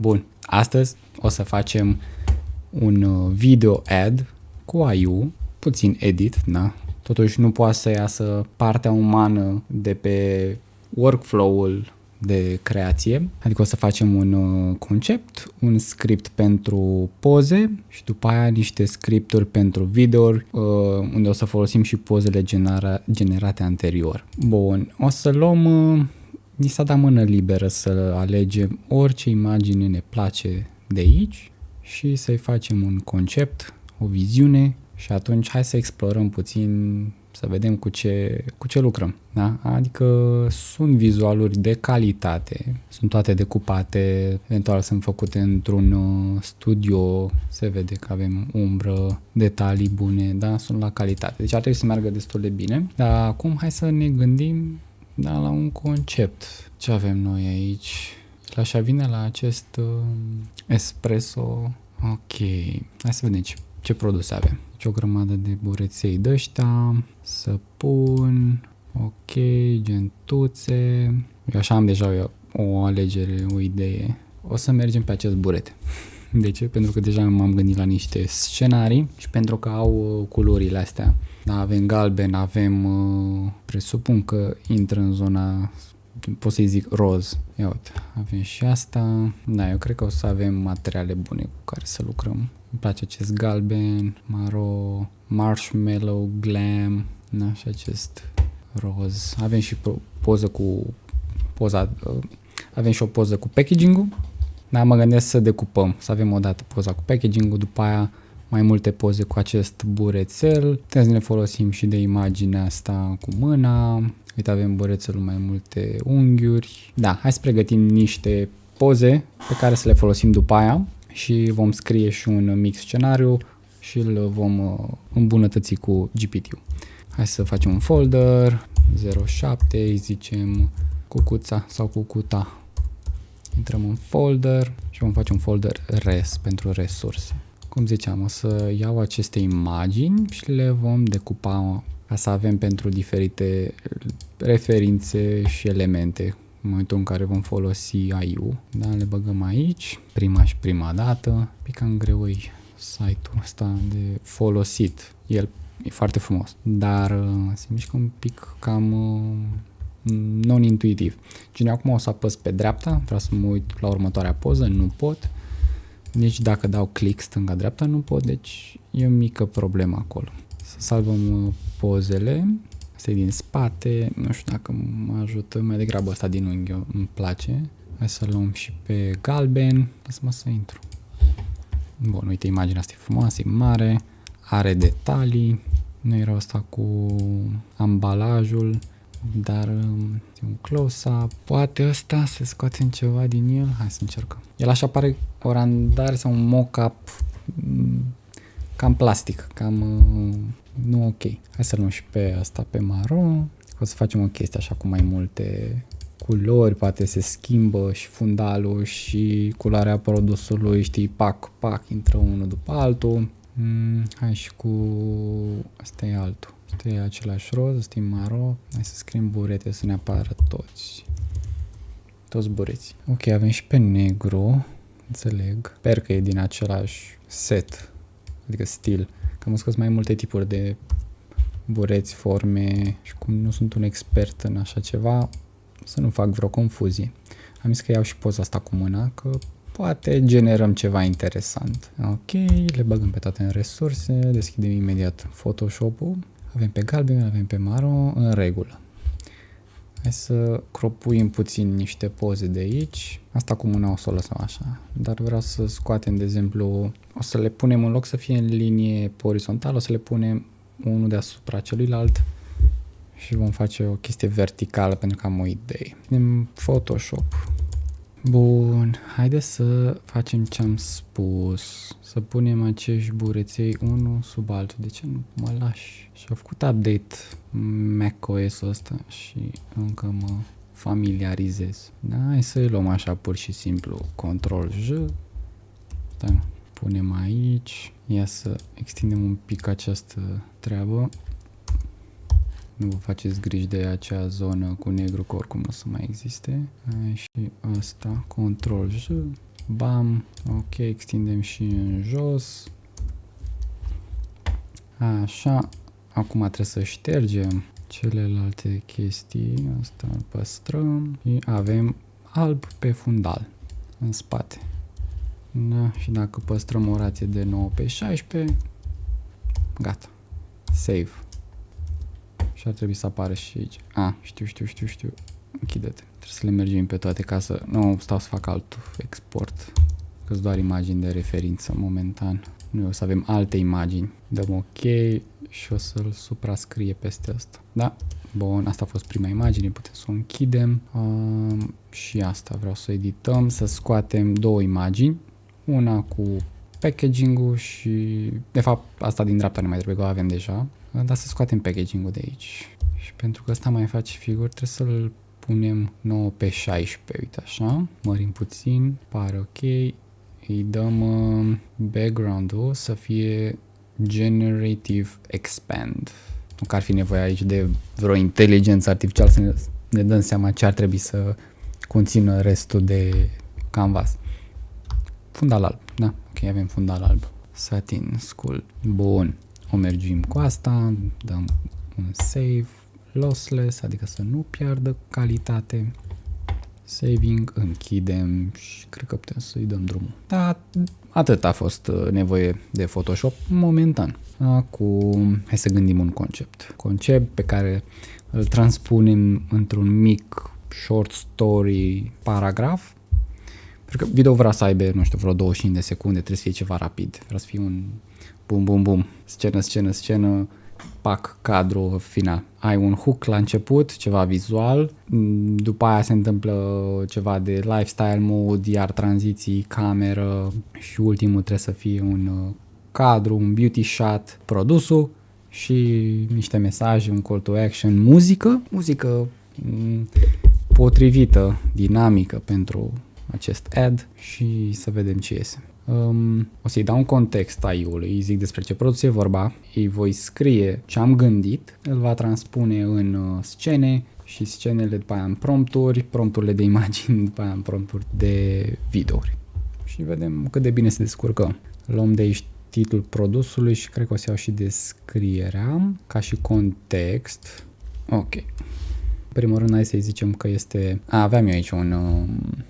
Bun, astăzi o să facem un video ad cu AI, puțin edit, da? Totuși nu poate să iasă partea umană de pe workflow-ul de creație, adică o să facem un concept, un script pentru poze și după aia niște scripturi pentru video, unde o să folosim și pozele generate anterior. Bun, o să luăm, ni s-a dat mână liberă să alegem orice imagine ne place de aici și să-i facem un concept, o viziune și atunci hai să explorăm puțin, să vedem cu ce lucrăm. Da? Adică sunt vizualuri de calitate, sunt toate decupate, eventual sunt făcute într-un studio, se vede că avem umbră, detalii bune, da? Sunt la calitate. Deci ar trebui să meargă destul de bine. Dar acum hai să ne gândim la un concept. Ce avem noi aici? Așa vine la acest espresso. Ok, hai să vedem ce produse avem. Deci o grămadă de bureței de-ăștia, săpun, ok, gentuțe. Eu așa am deja o alegere, o idee. O să mergem pe acest burete. De ce? Pentru că deja m-am gândit la niște scenarii și pentru că au culorile astea. Da, avem galben, avem, presupun că intră în zona, pot să-i zic roz. Ia uite, avem și asta. Da, eu cred că o să avem materiale bune cu care să lucrăm. Îmi place acest galben, maro, marshmallow, glam, da, și acest roz. Avem și avem și o poză cu packaging-ul. Da, mă gândesc să decupăm, să avem o dată poza cu packaging-ul, după aia mai multe poze cu acest burețel. Putem să ne folosim și de imaginea asta cu mâna. Uite, avem burețelul mai multe unghiuri. Da, hai să pregătim niște poze pe care să le folosim după aia și vom scrie și un mic scenariu și îl vom îmbunătăți cu GPT-ul. Hai să facem un folder 07, îi zicem cucuța sau cucuta. Intrăm în folder și vom face un folder res pentru resurse. Cum ziceam, o să iau aceste imagini și le vom decupa ca să avem pentru diferite referințe și elemente. În momentul în care vom folosi AI-ul, da, le băgăm aici, prima dată. Cam greu e site-ul ăsta de folosit. El e foarte frumos, dar se mișcă un pic cam non-intuitiv. Cine acum o să apăs pe dreapta, vreau să mă uit la următoarea poză, nu pot. Nici dacă dau click stânga-dreapta nu pot, deci e o mică problemă acolo. Să salvăm pozele. Asta e din spate, nu știu dacă mă ajută, mai degrabă asta din unghi îmi place. Hai să luăm și pe galben, lasă-mă să intru. Bun, uite, imaginea asta e frumoasă, e mare, are detalii, nu era asta cu ambalajul, dar un close-up, poate ăsta să scoatem ceva din el, hai să încercăm. El așa pare o randare sau un mock-up cam plastic, cam nu ok. Hai să luăm și pe asta, pe maro. O să facem o chestie așa cu mai multe culori, poate se schimbă și fundalul și culoarea produsului, știi, pac, intră unul după altul. Hai și cu... Asta e altul. Asta e același roz, asta e maro. Hai să scriem burete să ne apară toți bureți. Ok, avem și pe negru, înțeleg. Sper că e din același set, adică stil. Că am scos mai multe tipuri de bureți, forme și cum nu sunt un expert în așa ceva, să nu fac vreo confuzie. Am zis că iau și poza asta cu mâna, că poate generăm ceva interesant. Ok, le băgăm pe toate în resurse, deschidem imediat Photoshop-ul. Avem pe galben, avem pe maro, în regulă. Hai să cropuim puțin niște poze de aici. Asta cu mâna o să o lăsăm așa. Dar vreau să scoatem, de exemplu, o să le punem în loc să fie în linie orizontală, o să le punem unul deasupra celuilalt și vom face o chestie verticală pentru că am o idee. În Photoshop. Bun, haideți să facem ce am spus. Să punem acești bureței unul sub altul. De ce nu mă lași? Și-a făcut update macOS-ul ăsta și încă mă familiarizez. Da, hai să-i luăm așa pur și simplu Ctrl-J. Da, punem aici. Ia să extindem un pic această treabă. Nu vă faceți griji de acea zonă cu negru, că oricum nu o să mai existe. Și asta, Ctrl-J. Bam. Ok, extindem și în jos. Așa. Acum trebuie să ștergem celelalte chestii. Asta îl păstrăm. Și avem alb pe fundal. În spate. Da, și dacă păstrăm o rație de 9/16, gata. Save. Și ar trebui să apară și aici. Știu. Închide-te. Trebuie să le mergem pe toate ca să nu stau să fac alt export. Că-s doar imagini de referință momentan. Noi o să avem alte imagini. Dăm OK și o să-l suprascrie peste asta. Da? Bun, asta a fost prima imagine, putem să o închidem. Și asta vreau să edităm, să scoatem două imagini. Una cu packaging-ul și, de fapt, asta din dreapta ne mai trebuie, că o avem deja. Dar să scoatem packaging-ul de aici. Și pentru că ăsta mai face figuri, trebuie să-l punem 9/16, uite așa. Mărim puțin, pare ok. Îi dăm background-ul să fie Generative Expand. Nu că ar fi nevoie aici de vreo inteligență artificială să ne dăm seama ce ar trebui să conțină restul de canvas. Fundal alb, da, ok, avem fundal alb. Satin School. Bun, o mergim cu asta, dăm un save, lossless, adică să nu piardă calitate. Saving, închidem și cred că putem să-i dăm drumul. Da, atât a fost nevoie de Photoshop momentan. Acum, hai să gândim un concept. Concept pe care îl transpunem într-un mic short story paragraf. Pentru că video vrea să aibă, nu știu, vreo 25 de secunde, trebuie să fie ceva rapid. Vrea să fie un bum, scenă, pac, cadru final. Ai un hook la început, ceva vizual, după aia se întâmplă ceva de lifestyle mode, iar tranziții, cameră și ultimul trebuie să fie un cadru, un beauty shot, produsul și niște mesaje, un call to action, muzică potrivită, dinamică pentru acest ad și să vedem ce iese. O să-i dau un context AI-ului, îi zic despre ce produs e vorba, îi voi scrie ce am gândit, îl va transpune în scene și scenele după aia în prompturi, prompturile de imagini după aia în prompturi de videouri. Și vedem cât de bine se descurcă. Luăm de aici titlul produsului și cred că o să iau și descrierea ca și context. Ok. În primul rând, hai să-i zicem că este... aveam eu aici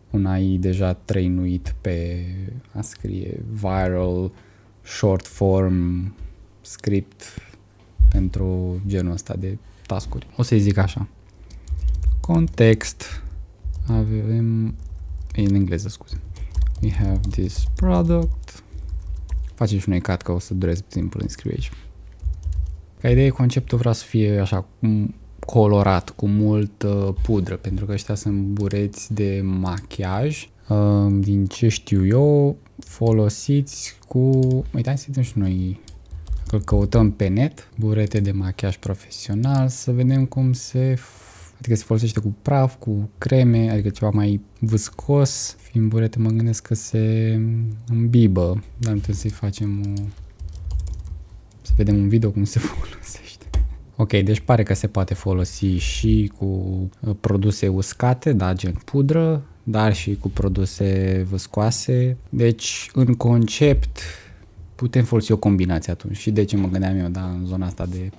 un AI deja trainuit pe a scrie viral, short form, script pentru genul ăsta de task-uri. O să-i zic așa. Context. Avem... în engleză, scuze. We have this product. Facem și noi cut că o să dureze puțin până îi scriu aici. Ca idee, conceptul vreau să fie așa colorat, cu mult pudră, pentru că ăștia sunt bureți de machiaj. Din ce știu eu, folosiți cu... Uite, hai să vedem și noi, îl căutăm pe net, burete de machiaj profesional, să vedem cum adică se folosește cu praf, cu creme, adică ceva mai viscos. Fiind burete, mă gândesc că se îmbibă, dar nu trebuie să-i facem să vedem un video cum se folosește. Ok, deci pare că se poate folosi și cu produse uscate, da, gen pudră, dar și cu produse viscoase. Deci, în concept, putem folosi o combinație atunci. Și de ce mă gândeam eu, da, în zona asta de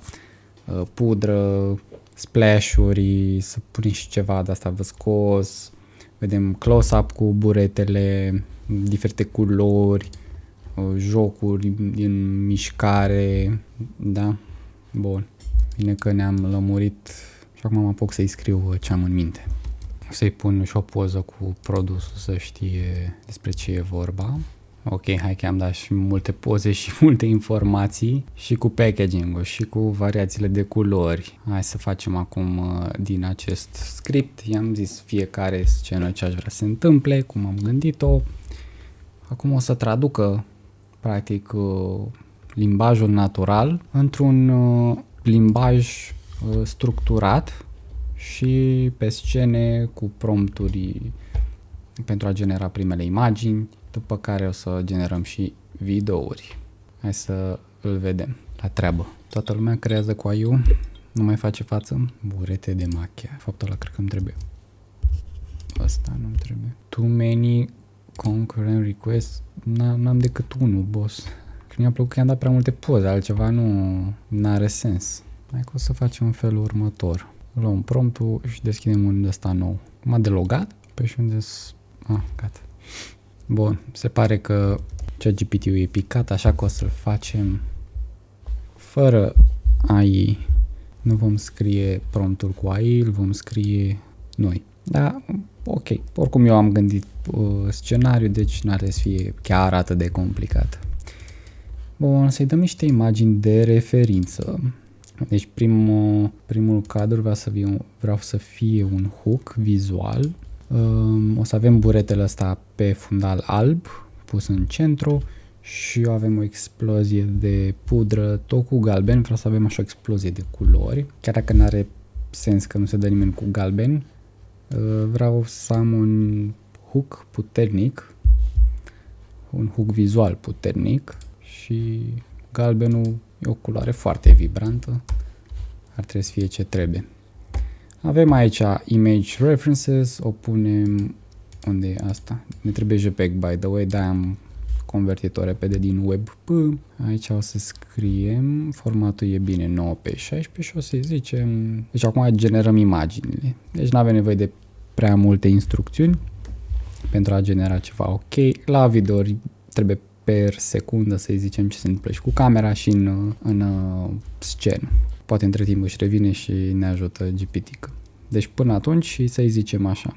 pudră, splash-uri, să punem și ceva de asta viscos. Vedem close-up cu buretele, diferite culori, jocuri din mișcare, da? Bun. Bine că ne-am lămurit și acum mă apuc să-i scriu ce am în minte. O să-i pun și o poză cu produsul să știe despre ce e vorba. Ok, hai că am dat și multe poze și multe informații și cu packaging-ul și cu variațiile de culori. Hai să facem acum din acest script. I-am zis fiecare scenă ce aș vrea să se întâmple, cum am gândit-o. Acum o să traducă practic limbajul natural într-un limbaj structurat și pe scene cu prompturi pentru a genera primele imagini, după care o să generăm și videouri. Hai să îl vedem la treabă. Toată lumea creează cu AI-ul, nu mai face față. Burete de machiaj. Faptul ăla cred că îmi trebuie. Ăsta nu-mi trebuie. Too many Concurrent request, n-am decât unul, boss. Că mi-a plăcut că i-am dat prea multe poze, altceva nu are sens. Hai că o să facem în felul următor. Luăm promptul și deschidem un ăsta nou. M-a de logat? Păi și unde gata. Bun, se pare că ChatGPT-ul e picat, așa că o să-l facem fără AI. Nu vom scrie promptul cu AI, îl vom scrie noi. Da, ok. Oricum eu am gândit scenariu, deci n-are să fie chiar atât de complicat. Bun, să-i dăm niște imagini de referință. Deci primul cadru vreau să fie un hook vizual. O să avem buretele ăsta pe fundal alb, pus în centru, și avem o explozie de pudră tot cu galben. Vreau să avem așa o explozie de culori, chiar dacă nu are sens că nu se dă nimeni cu galben. Vreau să am un hook puternic, un hook vizual puternic, și galbenul e o culoare foarte vibrantă, ar trebui să fie ce trebuie. Avem aici image references, o punem unde e asta. Ne trebuie JPEG, by the way, de-aia am convertit-o repede din web. Aici o să scriem, formatul e bine 9x16 și o să zicem, deci acum generăm imaginile. Deci nu avem nevoie de prea multe instrucțiuni pentru a genera ceva ok. La video trebuie per secundă să-i zicem ce se întâmplă și cu camera și în scenă. Poate între timp își revine și ne ajută GPT. Deci până atunci să-i zicem așa.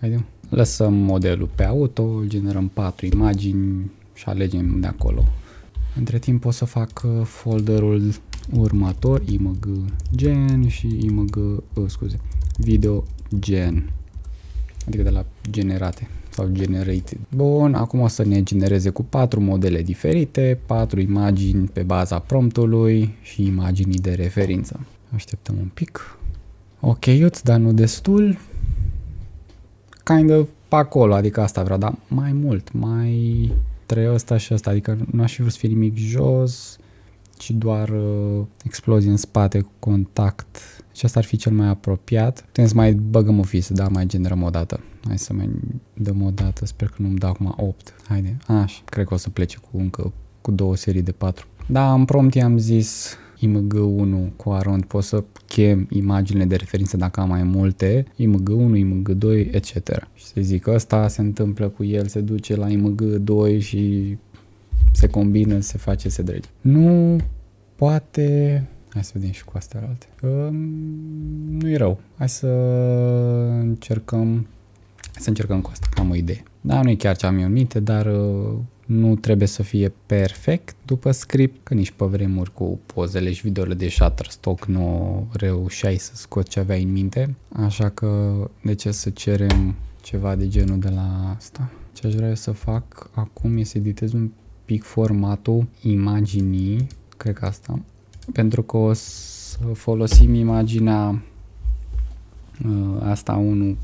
Haide. Lăsăm modelul pe auto, îl generăm 4 imagini și alegem de acolo. Între timp o să fac folderul următor, img gen și video gen. Adică de la generate sau generated. Bun, acum o să ne genereze cu 4 modele diferite, 4 imagini pe baza promptului și imaginii de referință. Așteptăm un pic. Ok, dar nu destul. Kind of pe acolo, adică asta vreau, dar mai mult, mai între ăsta și ăsta, adică nu aș fi vrut să fie nimic jos, ci doar explozie în spate cu contact. Deci asta ar fi cel mai apropiat. Putem să mai băgăm office, da, mai generăm o dată. Hai să mai dăm o dată, sper că nu-mi dau acum 8. Haide, așa, cred că o să plece cu 2 serii de 4. Da, în prompt i-am zis img1 cu arond, pot să chem imaginile de referință dacă am mai multe, img1, img2, etc. Și să zic că ăsta se întâmplă cu el, se duce la img2 și se combină, se face, se drege. Nu poate... Hai să vedem și cu astea alte. Nu e rău. Hai să încercăm cu asta, am o idee. Da, nu e chiar ce am eu în minte, dar nu trebuie să fie perfect după script, că nici pe vremuri cu pozele și videole de Shutterstock nu reușeai să scoți ce aveai în minte. Așa că de ce să cerem ceva de genul de la asta? Ce aș vrea să fac acum este să editez un pic formatul imaginii, cred că asta, pentru că o să folosim imaginea asta 1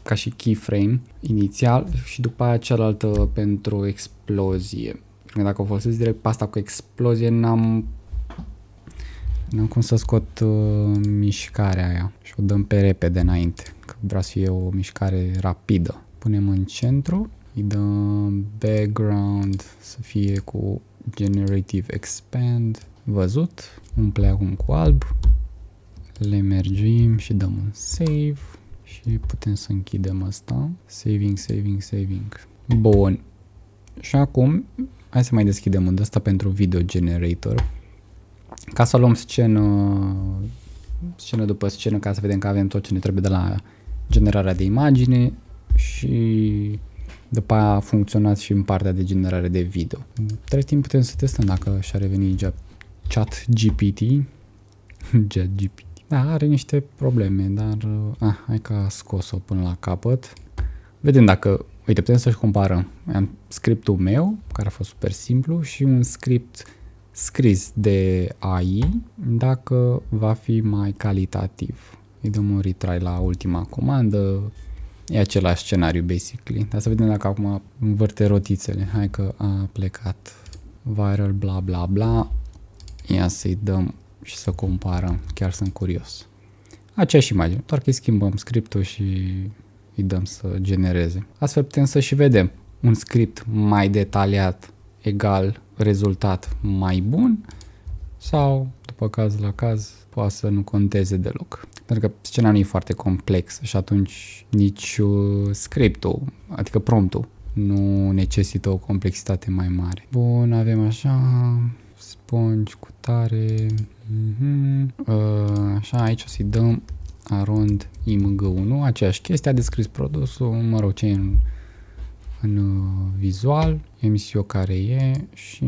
ca și keyframe inițial și după aia cealaltă pentru explozie. Pentru că dacă o folosesc direct pe asta cu explozie, n-am cum să scot mișcarea aia și o dăm pe repede înainte, că vreau să fie o mișcare rapidă. Punem în centru, îi dăm background să fie cu generative expand, văzut, umple acum cu alb, le mergim și dăm un save. Și putem să închidem asta. Saving. Bun. Și acum, hai să mai deschidem un ăsta pentru video generator. Ca să luăm scenă după scenă, ca să vedem că avem tot ce ne trebuie de la generarea de imagine și după aia a funcționat și în partea de generare de video. Între timp putem să testăm dacă și-a revenit ChatGPT. Da, are niște probleme, dar hai că a scos-o până la capăt. Vedem dacă, uite, putem să-și comparăm. Am scriptul meu, care a fost super simplu, și un script scris de AI, dacă va fi mai calitativ. Îi dăm un retry la ultima comandă, e același scenariu, basically. Dar să vedem dacă acum învârte rotițele. Hai că a plecat viral, bla bla bla. Ia să-i dăm și să comparăm, chiar sunt curios. Aceeași imagine, doar că îi schimbăm scriptul și îi dăm să genereze. Astfel putem să și vedem un script mai detaliat egal rezultat mai bun sau, după caz la caz, poate să nu conteze deloc. Pentru că scena nu e foarte complexă și atunci nici scriptul, adică promptul, nu necesită o complexitate mai mare. Bun, avem așa, sponge cu tare, așa, aici o să-i dăm arond img1, aceeași chestie, a descris produsul, mă rog, ce e în vizual, emisiu care e și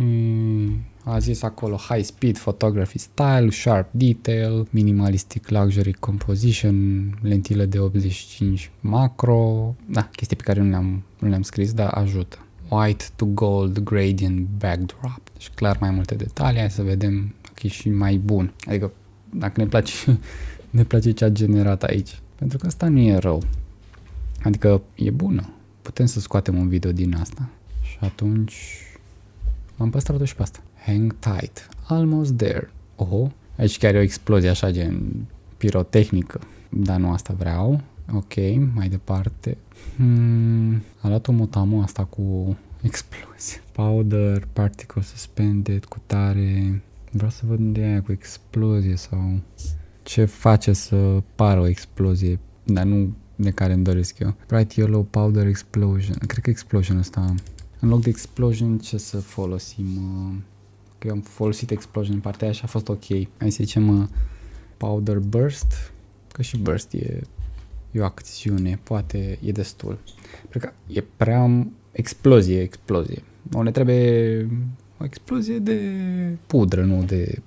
a zis acolo high speed photography style, sharp detail, minimalistic luxury composition, lentilă de 85 macro, da, chestii pe care nu le-am scris, dar ajută. White to gold gradient backdrop. Deci clar mai multe detalii, hai să vedem că e și mai bun. Adică dacă ne place ce a generat aici. Pentru că asta nu e rău. Adică e bună. Putem să scoatem un video din asta. Și atunci am păstrat-o și pe asta. Hang tight. Almost there. Oho. Aici chiar e o explozie așa gen pirotehnică. Dar nu asta vreau. Ok, mai departe. A luat o mutamo asta cu explozie. Powder, particle suspended, cu tare. Vreau să văd unde e aia cu explozie sau ce face să pară o explozie, dar nu de care îmi doresc eu. Bright yellow powder explosion. Cred că explosion ăsta. În loc de explosion, ce să folosim? Că eu am folosit explosion în partea aia și a fost ok. Hai să zicem powder burst. Că și burst e o acțiune. Poate e destul. Cred că e prea explozie. O ne trebuie o explozie de pudră, nu de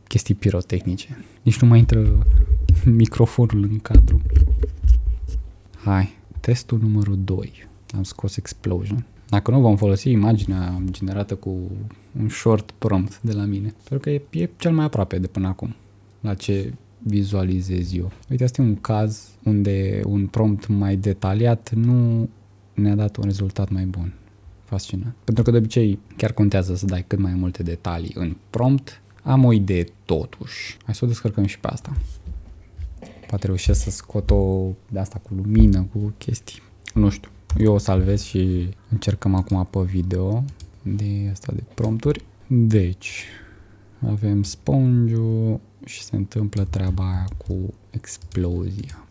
chestii pirotehnice. Nici nu mai intră microfonul în cadru. Hai, testul numărul 2. Am scos explosion. Dacă nu vom folosi imaginea generată cu un short prompt de la mine, pentru că e cel mai aproape de până acum la ce vizualizez eu. Uite, asta e un caz unde un prompt mai detaliat nu ne-a dat un rezultat mai bun. Fascinant. Pentru că de obicei chiar contează să dai cât mai multe detalii în prompt. Am o idee totuși. Hai să o descărcăm și pe asta. Poate reușesc să scot o de asta cu lumină, cu chestii. Nu știu. Eu o salvez și încercăm acum pe video de asta de prompturi. Deci, avem sponge-ul și se întâmplă treaba aia cu explozia.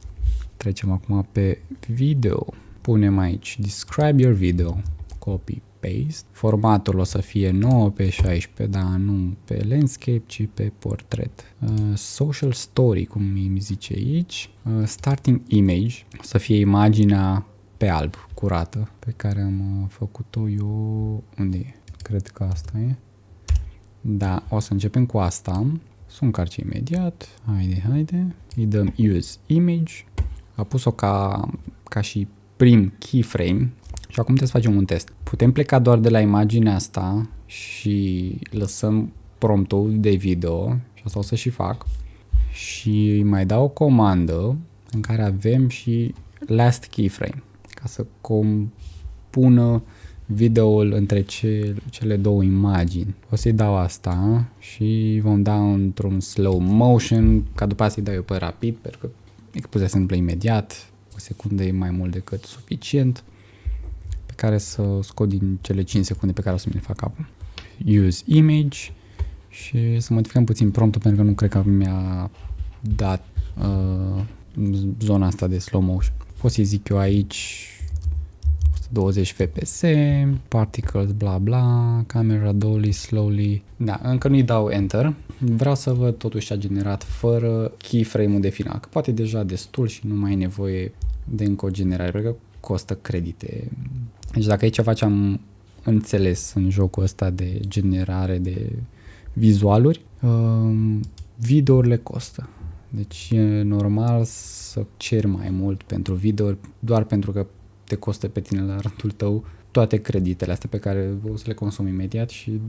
Trecem acum pe video. Punem aici describe your video. Copy, paste. Formatul o să fie 9x16, dar nu pe landscape, ci pe portret. Social story, cum mi zice aici. Starting image, o să fie imaginea pe alb, curată, pe care am făcut-o eu. Unde e? Cred că asta e. Da, o să începem cu asta. Să o încarce imediat. Haide. Îi dăm use image. A pus-o ca și prim keyframe. Și acum trebuie să facem un test. Putem pleca doar de la imaginea asta și lăsăm promptul de video, și asta o să și fac, și mai dau o comandă în care avem și last keyframe, ca să compună videoul între cele două imagini. O să-i dau asta și vom da într-un slow motion, ca după aceea să-i dau eu pe rapid, pentru că expoziția se întâmplă imediat, o secundă e mai mult decât suficient, care să scot din cele 5 secunde pe care o să mi le fac acum. Use image și să modificăm puțin promptul pentru că nu cred că mi-a dat zona asta de slow motion. Pot să-i zic eu aici 120 fps, particles, bla bla, camera dolly, slowly. Da, încă nu-i dau enter. Vreau să văd totuși ce a generat fără keyframe-ul de final, că poate deja destul și nu mai e nevoie de încă o generare, pentru că costă credite. Deci dacă aici ceva ce am înțeles în jocul ăsta de generare de vizualuri, videourile costă. Deci e normal să ceri mai mult pentru video, doar pentru că te costă pe tine la rândul tău toate creditele astea pe care o să le consumi imediat și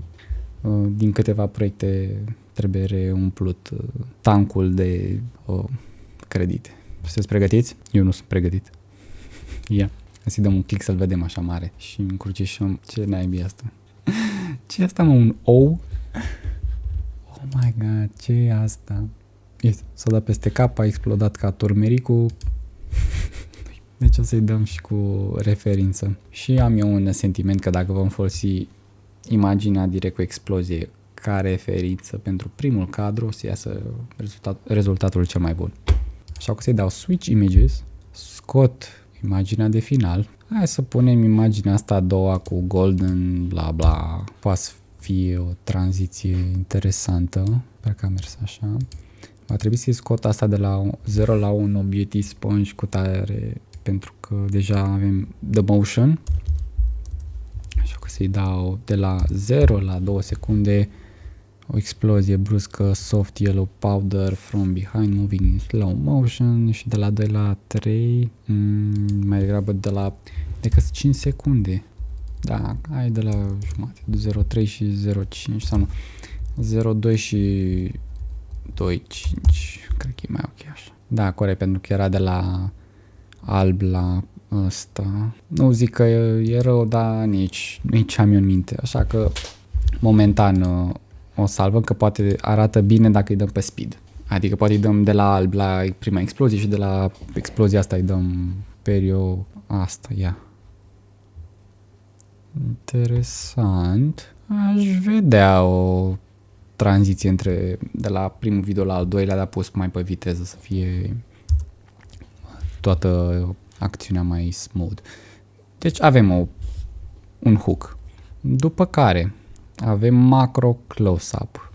din câteva proiecte trebuie reumplut tancul de credite. Sunteți pregătiți? Eu nu sunt pregătit. Ia. Să-i dăm un click să-l vedem așa mare și încrucișăm. Ce naibii e asta? Ce e asta, mă? Un ou? Oh my god, ce e asta? S-a dat peste cap, a explodat ca turmericul. Deci o să-i dăm și cu referință. Și am eu un sentiment că dacă vom folosi imaginea direct cu explozie ca referință pentru primul cadru, o să iasă rezultatul cel mai bun. Așa că o să-i dau Switch Images, scot imaginea de final. Hai să punem imaginea asta a doua cu golden, bla bla. Poate să fie o tranziție interesantă. Sper că a mers așa. Va trebui să-i scot asta de la 0 la 1 Beauty Sponge cu tare, pentru că deja avem The Motion. Așa că să-i dau de la 0 la 2 secunde o explozie bruscă, soft yellow powder from behind moving in slow motion, și de la 2 la 3 mai degrabă decât 5 secunde. Da, hai de la jumate, de 0,3 și 0,5 sau nu, 0,2 și 2,5, cred că e mai ok așa. Da, corect, pentru că era de la alb la ăsta. Nu zic că e rău, dar nici am eu în minte, așa că momentan o salvăm, că poate arată bine dacă îi dăm pe speed. Adică poate îi dăm de la alb la prima explozie și de la explozia asta îi dăm perio asta, ia. Interesant. Aș vedea o tranziție de la primul video la al doilea, dar pus mai pe viteză să fie toată acțiunea mai smooth. Deci avem un hook. După care avem macro close-up.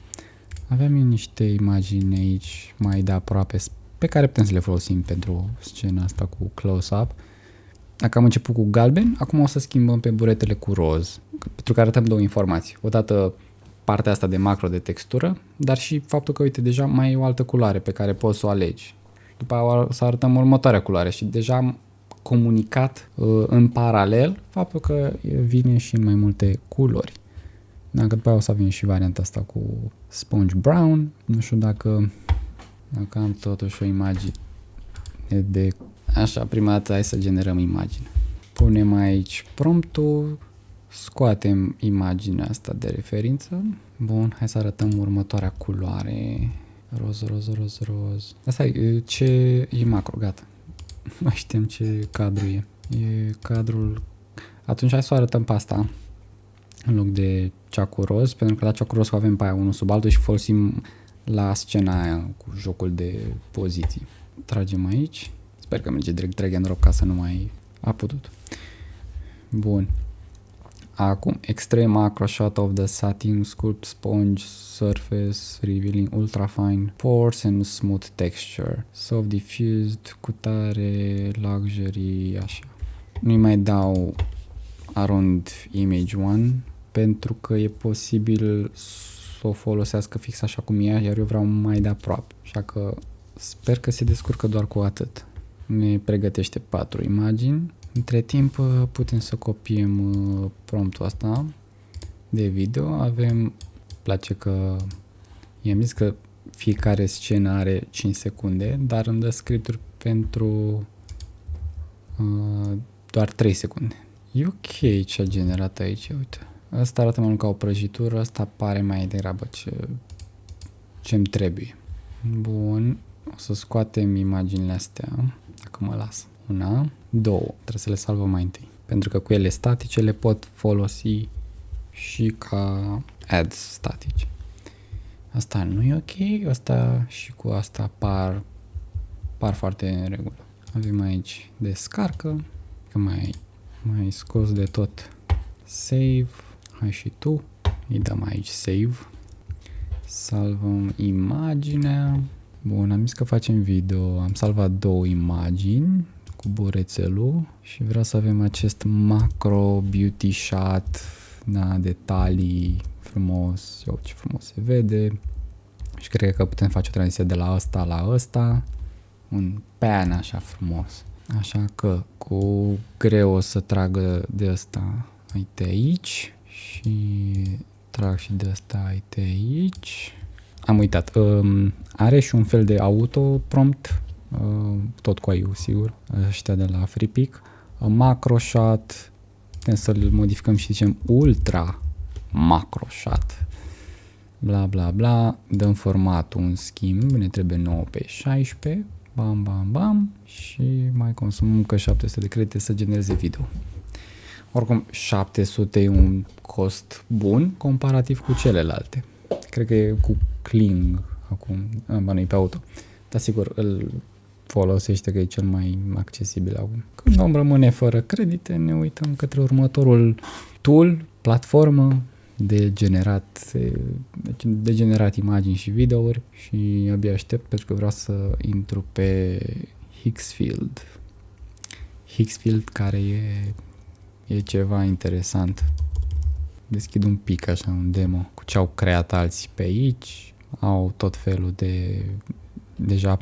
Avem niște imagini aici mai de aproape pe care putem să le folosim pentru scena asta cu close-up. Dacă am început cu galben, acum o să schimbăm pe buretele cu roz, pentru că arătăm două informații. Odată partea asta de macro de textură, dar și faptul că, uite, deja mai e o altă culoare pe care poți să o alegi. După aia să arătăm următoarea culoare și deja am comunicat în paralel faptul că vine și în mai multe culori. Dacă după aia o să avem și varianta asta cu sponge brown. Nu știu dacă am totuși o imagine de... Așa, prima dată hai să generăm imagine. Punem aici promptul, scoatem imaginea asta de referință. Bun, hai să arătăm următoarea culoare. Roz, roz, roz, roz. Asta e macro, gata. Mai știm ce cadru e. E cadrul... Atunci hai să o arătăm pe asta în loc de cea cu roz, pentru că la cea cu roz avem pe aia unul sub altul și folosim la scena aia cu jocul de poziții. Tragem aici. Sper că merge direct drag and drop ca să nu mai a putut. Bun. Acum, extreme macro shot of the satin sculpt sponge surface revealing ultra fine pores and smooth texture. Soft diffused, cu tare, luxury, așa. Nu-i mai dau around image 1 pentru că e posibil să o folosească fix așa cum e, iar eu vreau mai de aproape. Așa că sper că se descurcă doar cu atât. Ne pregătește 4 imagini. Între timp putem să copiem promptul asta de video. Place că i-am zis că fiecare scenă are 5 secunde, dar îmi dă scripturi pentru doar 3 secunde. E ok ce a generat aici, uite. Asta arată mai mult ca o prăjitură, asta pare mai degrabă ce-mi trebuie. Bun, o să scoatem imaginile astea, dacă mă las. 1, 2, trebuie să le salvăm mai întâi. Pentru că cu ele statice le pot folosi și ca ads statice. Asta nu e ok, asta și cu asta par foarte în regulă. Avem aici descarcă, că mai scos de tot save, hai și tu, îi dăm aici save, salvăm imaginea. Bun, am zis că facem video, am salvat 2 imagini cu burețelul și vreau să avem acest macro beauty shot, da, detalii frumos, eu, ce frumos se vede și cred că putem face o tranziție de la ăsta la ăsta, un pan așa frumos. Așa că cu greu o să tragă de ăsta, uite aici, și trag și de ăsta, uite aici. Am uitat, are și un fel de auto prompt, tot cu AI, sigur, ăștia de la FreePic, macro shot, putem să-l modificăm și zicem ultra macro shot, bla bla bla, dăm formatul în schimb, ne trebuie 9 pe 16, bam, bam, bam și mai consumăm încă 700 de credite să genereze video. Oricum, 700 e un cost bun comparativ cu celelalte. Cred că e cu Kling acum, nu e pe auto. Dar sigur, îl folosește că e cel mai accesibil acum. Când vom rămâne fără credite, ne uităm către următorul tool, platformă de generat imagini și videouri și abia aștept pentru că vreau să intru pe Hixfield. Hixfield care e ceva interesant. Deschid un pic așa un demo cu ce au creat alții pe aici. Au tot felul de deja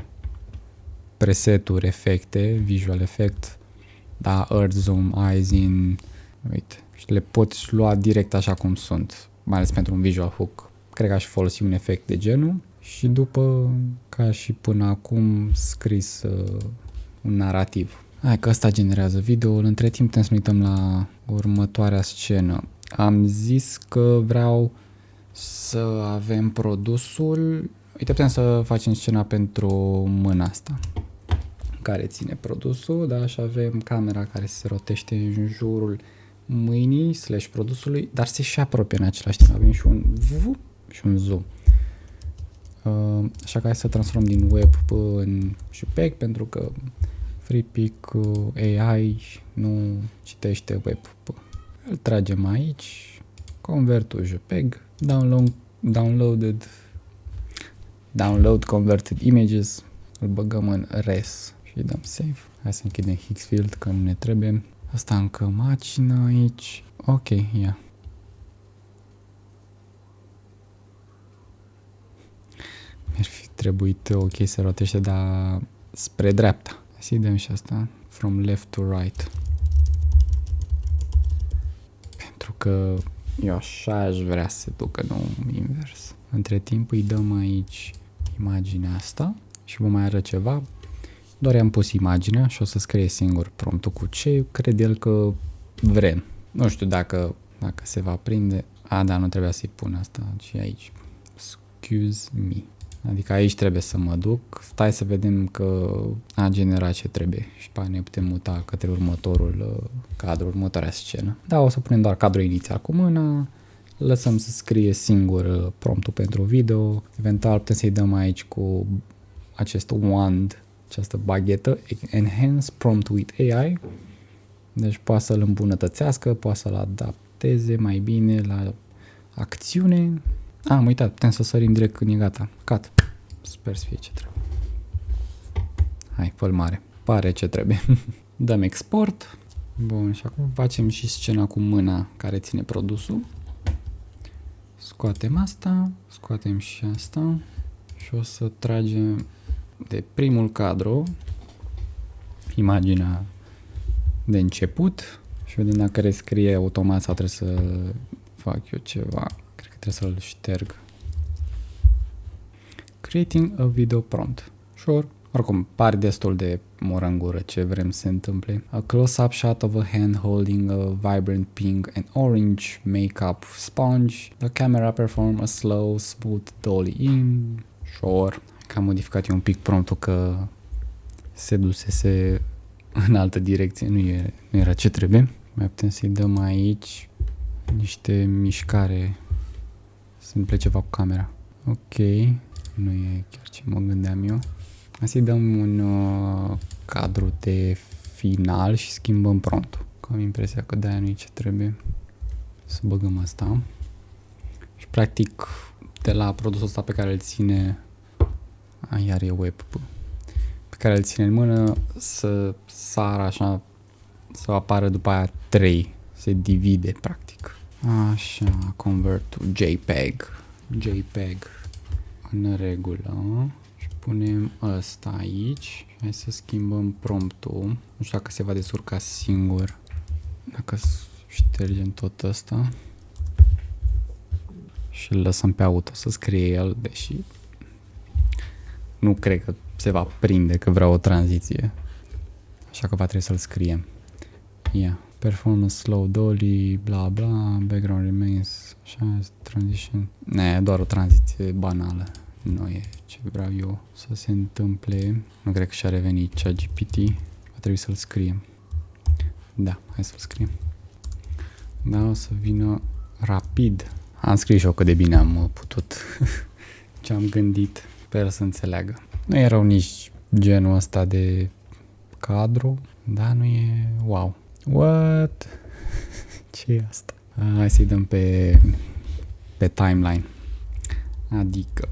preseturi, efecte, visual effect, da, earth zoom, eyes in, uite, și le poți lua direct așa cum sunt, mai ales pentru un visual hook. Cred că aș folosi un efect de genul și după, ca și până acum, scris un narativ. Hai că ăsta generează video-ul, între timp putem să ne uităm la următoarea scenă. Am zis că vreau să avem produsul, uite, putem să facem scena pentru mâna asta care ține produsul, da, și avem camera care se rotește în jurul mâinii / produsului, dar se și apropie în același timp. Avem și un și un zoom. Așa că hai să transformăm din web în JPEG, pentru că FreePic AI nu citește web. Îl tragem aici, convertul JPEG, download converted images, îl băgăm în res și dăm save. Hai să închidem Hixfield că nu ne trebuie. Asta încă macină aici. Ok, ia. Mi-ar fi trebuit o chestie rotește, dar spre dreapta. Să-i dăm și asta. From left to right. Pentru că eu așa aș vrea să se ducă, nu invers. Între timp îi dăm aici imaginea asta și vom mai arăta ceva. Doar i-am pus imaginea și o să scrie singur promptul cu ce cred el că vrem. Nu știu dacă se va prinde. Da, nu trebuia să-i pun asta și aici. Excuse me. Adică aici trebuie să mă duc. Stai să vedem că a generat ce trebuie. Și pe ne putem muta către următorul cadru, următoarea scenă. Da, o să punem doar cadrul inițial cu mâna. Lăsăm să scrie singur promptul pentru video. Eventual putem să-i dăm aici cu acest wand, această baghetă, Enhance Prompt with AI. Deci poate să-l îmbunătățească, poate să-l adapteze mai bine la acțiune. Am uitat, putem să sărim direct când e gata. Cut. Sper să fie ce trebuie. Hai, fă-l mare. Pare ce trebuie. Dăm export. Bun, și acum facem și scena cu mâna care ține produsul. Scoatem asta, scoatem și asta și o să tragem de primul cadru imaginea de început și vedem dacă rescrie automat sau trebuie să fac eu ceva. Cred că trebuie să-l șterg. Creating a video prompt. Sure. Oricum, pare destul de moră în gură ce vrem să se întâmple. A close-up shot of a hand holding a vibrant pink and orange makeup sponge. The camera perform a slow, smooth dolly in. Sure. Că am modificat eu un pic promptul că se dusese în altă direcție. Nu era ce trebuie. Mai putem să-i dăm aici niște mișcare. Să întâmple ceva cu camera. Ok. Nu e chiar ce mă gândeam eu. Hai să-i dăm un cadru de final și schimbăm promptul. Că am impresia că de-aia nu e ce trebuie. Să băgăm asta. Și practic de la produsul ăsta pe care îl ține, iar e web, pe care îl ține în mână, să sară așa, să apară după aia 3. Se divide practic. Așa, convert to JPEG în regulă. Punem ăsta aici. Hai să schimbăm promptul. Nu știu dacă se va descurca singur. Dacă ștergem tot ăsta și îl lăsăm pe auto să scrie el, deși nu cred că se va prinde că vreau o tranziție. Așa că va trebui să-l scriem. Performance slow dolly, bla bla, background remains, așa, transition. Doar o tranziție banală. Nu e ce vreau eu să se întâmple. Nu cred că și-a revenit ChatGPT. Va trebui să-l scriem. Da, hai să-l scriem. Da, o să vină rapid. Am scris și eu cât de bine am putut ce am gândit. Sper să înțeleagă. Nu e rău nici genul ăsta de cadru, dar nu e wow. What? Ce e asta? Hai să-i dăm pe timeline. Adică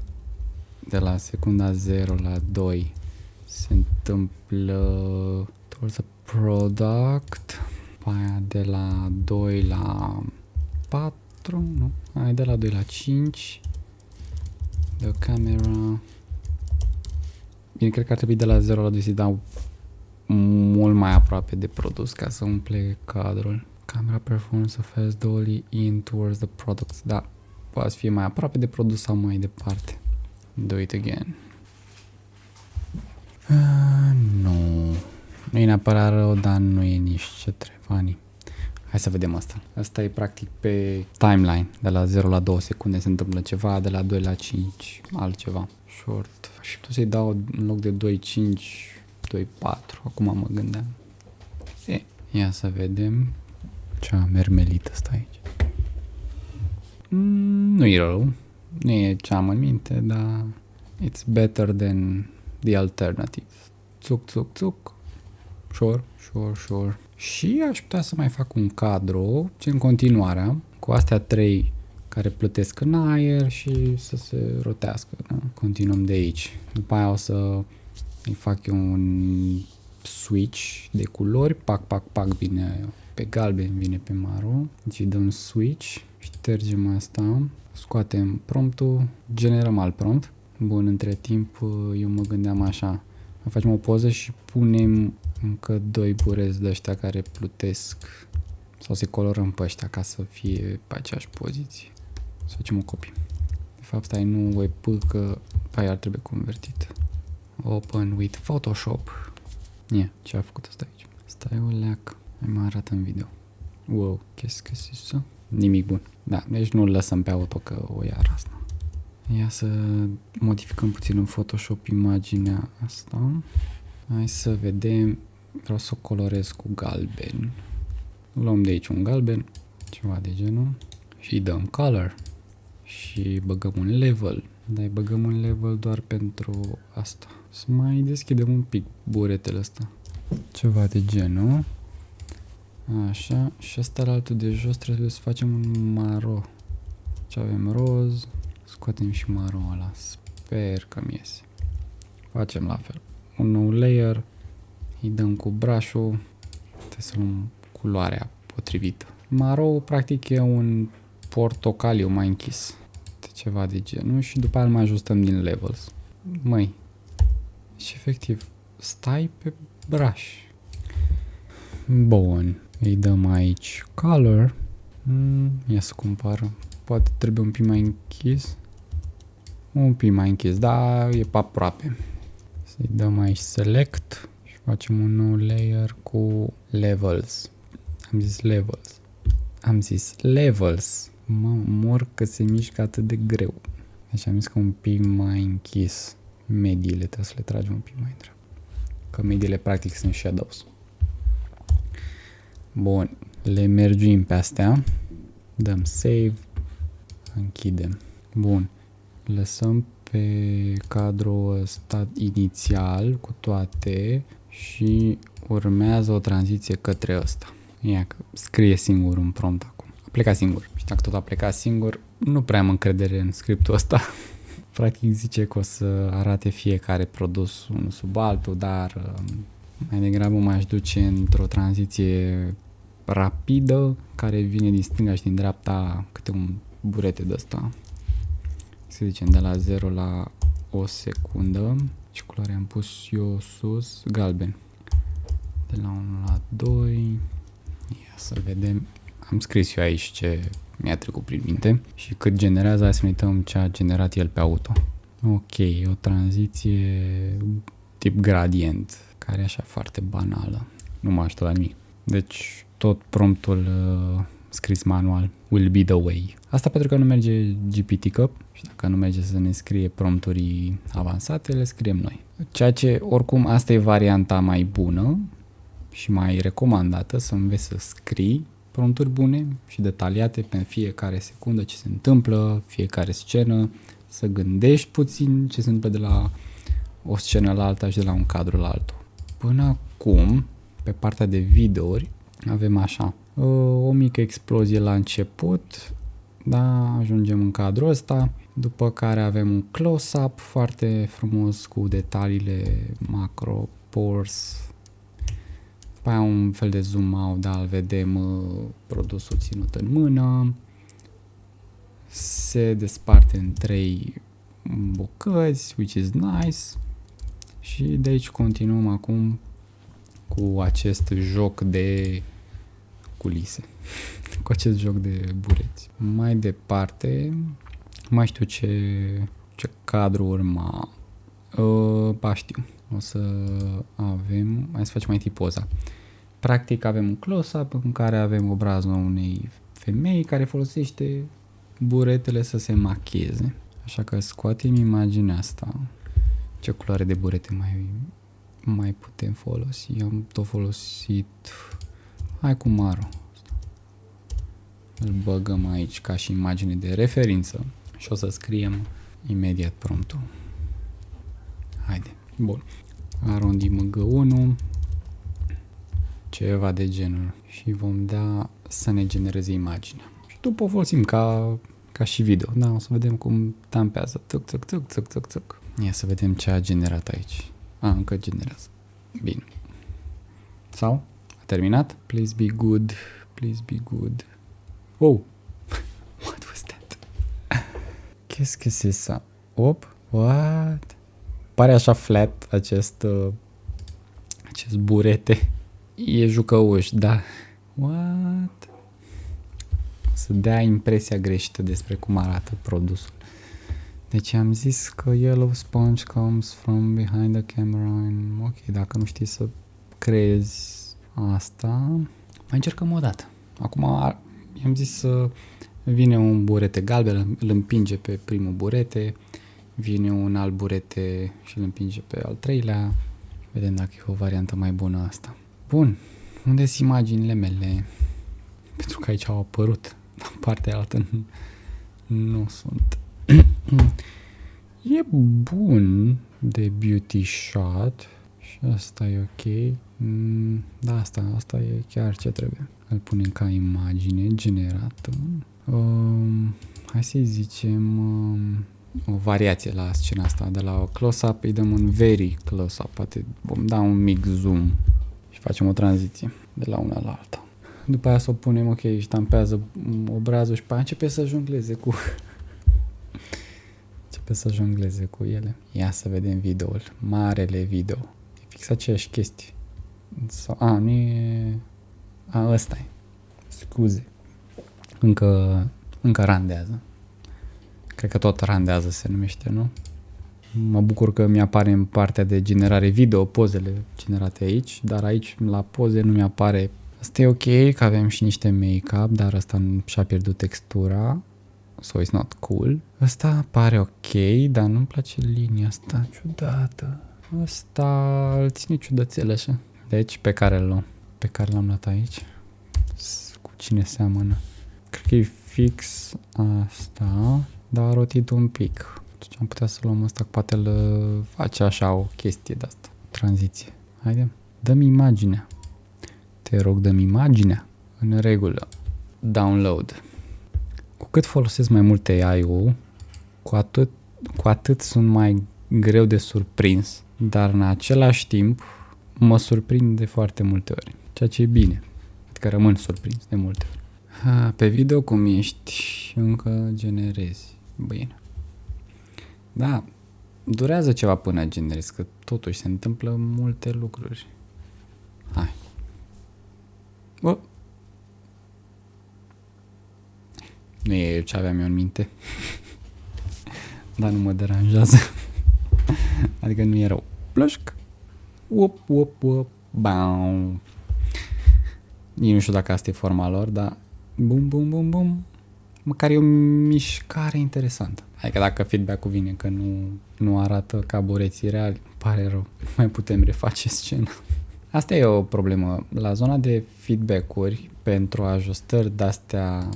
de la secunda 0 la 2 se întâmplă towards a product, aia de la 2 la 4, nu? Aia de la 2 la 5, the camera. Bine, cred că ar trebui de la 0 la 2 să-i dau mult mai aproape de produs ca să umple cadrul. Camera performance of fast dolly in towards the product. Da, poate să fie mai aproape de produs sau mai departe. Do it again. Nu. Nu e neapărat rău, dar nu e nici ce trebuie. Hai să vedem asta. Asta e practic pe timeline. De la 0 la 2 secunde se întâmplă ceva, de la 2 la 5 altceva. Short. Și pot să-i dau în loc de 2.5, 2.4. Acum mă gândeam. Ia să vedem ce mermelită asta aici. Nu e rău. Nu e ce am în minte, dar it's better than the alternative. Țuc, țuc, țuc. Sure. Și aș putea să mai fac un cadru, în continuarea, cu astea 3 care plătesc în aer și să se rotească. Da? Continuăm de aici. După aia o să îi fac eu un switch de culori. Pac, vine pe galben, vine pe maro. Deci îi dăm switch, ștergem asta, scoatem promptul, generăm alt prompt. Bun, între timp eu mă gândeam așa, facem o poză și punem încă 2 bureți de ăștia care plutesc sau să colorăm pe ăștia ca să fie pe aceeași poziție. Să facem o copie. De fapt, stai, nu WebP, că pe aia ar trebui convertit. Open with Photoshop. Ce a făcut asta aici? Stai o leac. Mai mă arată în video. Wow, qu'est-ce que c'est ça? Nimic bun. Da, deci nu-l lăsăm pe auto că o ia asta. Ia să modificăm puțin în Photoshop imaginea asta. Hai să vedem. Vreau să o colorez cu galben. Luăm de aici un galben, ceva de genul. Și dăm color. Și băgăm un level. Dar băgăm un level doar pentru asta. Să mai deschidem un pic buretele ăsta. Ceva de genul. Așa. Și ăsta la altul de jos trebuie să facem un maro. Deci avem roz. Scoatem și maro ăla. Sper că mi iese. Facem la fel. Un nou layer. Îi dăm cu brush-ul. Trebuie să luăm culoarea potrivită. Maro practic e un portocaliu mai închis. Ceva de genul și după aia îl mai ajustăm din levels. Măi. Și efectiv stai pe brush. Bun. Îi dăm aici color. Ia să compară. Poate trebuie un pic mai închis. Un pic mai închis, dar e pe aproape. Să-i dăm aici select și facem un nou layer cu levels. Am zis levels. Mă mor că se mișcă atât de greu. Deci am zis că un pic mai închis. Mediile trebuie să le tragem un pic mai drept. Că mediile practic sunt shadows. Bun. Le mergim pe astea. Dăm save. Închidem. Bun. Lăsăm pe cadrul ăsta inițial cu toate și urmează o tranziție către ăsta. Ia că scrie singur un prompt acum. A plecat singur. Și dacă tot a plecat singur, nu prea am încredere în scriptul ăsta. Practic zice că o să arate fiecare produs unul sub altul, dar mai degrabă m-aș duce într-o tranziție rapidă care vine din stânga și din dreapta câte un burete de ăsta. Să zicem de la 0 la o secundă. Ce culoare am pus eu sus? Galben. De la 1 la 2. Ia să vedem. Am scris eu aici ce mi-a trecut prin minte. Și cât generează, hai să ne uităm ce a generat el pe auto. Ok, o tranziție tip gradient, care e așa foarte banală. Nu mă ajută la nimic. Deci tot promptul scris manual, will be the way. Asta pentru că nu merge GPT Cup și dacă nu merge să ne scrie prompturi avansate, le scriem noi. Ceea ce, oricum, asta e varianta mai bună și mai recomandată, să înveți să scrii prompturi bune și detaliate pe fiecare secundă ce se întâmplă, fiecare scenă, să gândești puțin ce se întâmplă de la o scenă la alta și de la un cadru la altul. Până acum, pe partea de videouri, avem așa, o mică explozie la început, da, ajungem în cadrul ăsta, după care avem un close-up foarte frumos cu detaliile macro, pores, după aia un fel de zoom out, da, îl vedem produsul ținut în mână, se desparte în 3 bucăți, which is nice, și de aici continuăm acum cu acest joc de culise, cu acest joc de bureți. Mai departe, mai știu ce cadru urma. Știu. O să avem, hai să facem mai tip poza. Practic avem un close-up în care avem obrazul unei femei care folosește buretele să se machieze. Așa că scoatem imaginea asta. Ce culoare de burete mai putem folosi? Am tot folosit. Hai cu maro. Îl băgăm aici ca și imagine de referință și o să scriem imediat promptul. Haide. Bun. Arondim G1, ceva de genul, și vom da să ne genereze imaginea. Și după o folosim ca și video. Da, o să vedem cum tampează. Țăc, țăc, țăc, țăc, țăc, țăc. Ia să vedem ce a generat aici. Încă generează. Bine. Sau? A terminat? Please be good. Please be good. Oh! What was that? Qu'est-ce que c'est ça? Op! What? Pare așa flat acest burete. E jucăuș, da. What? Să dea impresia greșită despre cum arată produsul. Deci am zis că yellow sponge comes from behind the camera. Ok, dacă nu știi să creezi asta, mai încercăm o dată. Acum i-am zis să vine un burete galben, îl împinge pe primul burete, vine un alt burete și îl împinge pe al treilea. Vedem dacă e o variantă mai bună asta. Bun, unde sunt imaginile mele? Pentru că aici au apărut. În partea altă nu sunt. E bun de beauty shot și asta e ok. Da, asta e chiar ce trebuie. Îl punem ca imagine generată. Hai să-i zicem o variație la scena asta. De la o close-up îi dăm un very close-up. Poate vom da un mic zoom și facem o tranziție de la una la alta. După aia să o punem, ok, ștampează obrazul și pe aia începe să jongleze cu ele. Ia să vedem videoul. Marele video. E fix aceeași chestie. Sau, nu e... ăsta e. Scuze. Încă randează. Cred că tot randează se numește, nu? Mă bucur că mi-apare în partea de generare video pozele generate aici, dar aici la poze nu mi-apare. Asta e ok, că avem și niște make-up, dar ăsta și-a pierdut textura. So it's not cool. Ăsta pare ok, dar nu-mi place linia asta ciudată. Ăsta îl ține ciudățel așa. Deci pe care l-am luat aici. Cu cine seamănă? Cred că e fix asta, dar a rotit un pic. Deci am putea să luăm ăsta, poate îl face așa o chestie de asta. Tranziție. Haide. Dă-mi imaginea. Te rog, dă-mi imaginea. În regulă. Download. Cu cât folosesc mai mult AI-ul, cu atât sunt mai greu de surprins. Dar în același timp mă surprind de foarte multe ori. Ceea ce e bine. Adică rămân surprins de multe ori. Pe video cum ești, încă generezi. Bine. Da, durează ceva până generezi, că totuși se întâmplă multe lucruri. Hai. Bă. Nu e ce aveam eu în minte. Dar nu mă deranjează. Adică nu e rău. Plășc. Uop. Bam. Nici nu știu dacă asta e forma lor, dar bum, bum, bum, bum, măcar e o mișcare interesantă. Adică dacă feedback-ul vine că nu arată ca boreții reali, pare rău, mai putem reface scena. Asta e o problemă. La zona de feedback-uri, pentru ajustări de-astea